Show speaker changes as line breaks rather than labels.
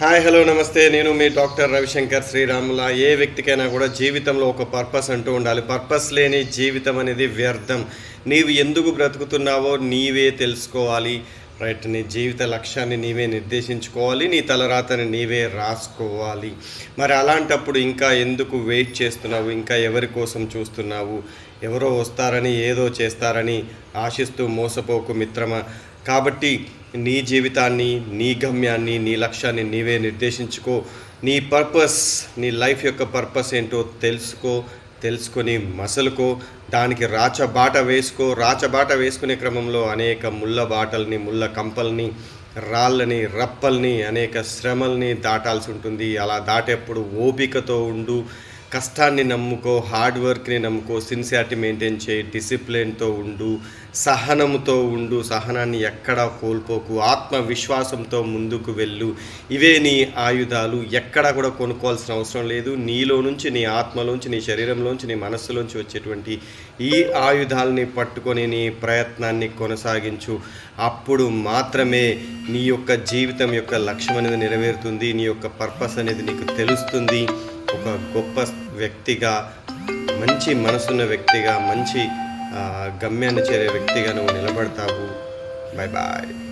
Hi hello నమస్తే. నేను మీ doctor Ravishankar శ్రీరాముల. ఏ వ్యక్తికైనా కూడా జీవితంలో ఒక పర్పస్ అంటూ ఉండాలి. పర్పస్ లేని జీవితం అనేది వ్యర్థం. నీవు ఎందుకు బ్రతుకుతున్నావో నీవే తెలుసుకోవాలి. రైట్. నీ జీవిత లక్ష్యాన్ని నీవే నిర్దేశించుకోవాలి. నీ తలరాతని నీవే రాసుకోవాలి. మరి అలాంటప్పుడు ఇంకా ఎందుకు వెయిట్ చేస్తున్నావు? ఇంకా ఎవరి కోసం చూస్తున్నావు? ఎవరో వస్తారని ఏదో చేస్తారని ఆశిస్తూ మోసపోకు మిత్రమా. కాబట్టి నీ జీవితాన్ని, నీ గమ్యాన్ని, నీ లక్ష్యాన్ని నీవే నిర్దేశించుకో. నీ పర్పస్, నీ లైఫ్ యొక్క పర్పస్ ఏంటో తెలుసుకొని మసలుకో. దానికి రాచబాట వేసుకో. రాచబాట వేసుకునే క్రమంలో అనేక ముళ్ళ బాటల్ని, ముళ్ళ కంపల్ని, రాళ్ళని, రప్పల్ని, అనేక శ్రమల్ని దాటాల్సి ఉంటుంది. అలా దాటేప్పుడు ఓపికతో ఉండు. కష్టాన్ని నమ్ముకో, హార్డ్ వర్క్ని నమ్ముకో, సిన్సియారిటీ మెయింటైన్ చేయి, డిసిప్లిన్తో ఉండు, సహనంతో ఉండు, సహనాన్ని ఎక్కడా కోల్పోకు, ఆత్మవిశ్వాసంతో ముందుకు వెళ్ళు. ఇవే నీ ఆయుధాలు. ఎక్కడా కూడా కొనుక్కోవాల్సిన అవసరం లేదు. నీలో నుంచి, నీ ఆత్మలోంచి, నీ శరీరంలోంచి, నీ మనస్సులోంచి వచ్చేటువంటి ఈ ఆయుధాలని పట్టుకొని నీ ప్రయత్నాన్ని కొనసాగించు. అప్పుడు మాత్రమే నీ యొక్క జీవితం యొక్క లక్ష్యం అనేది నెరవేరుతుంది. నీ యొక్క పర్పస్ అనేది నీకు తెలుస్తుంది. ఒక గొప్ప వ్యక్తిగా, మంచి మనసున్న వ్యక్తిగా, మంచి గమ్యాన్ని చేరే వ్యక్తిగా నువ్వు నిలబడతావు. Bye bye.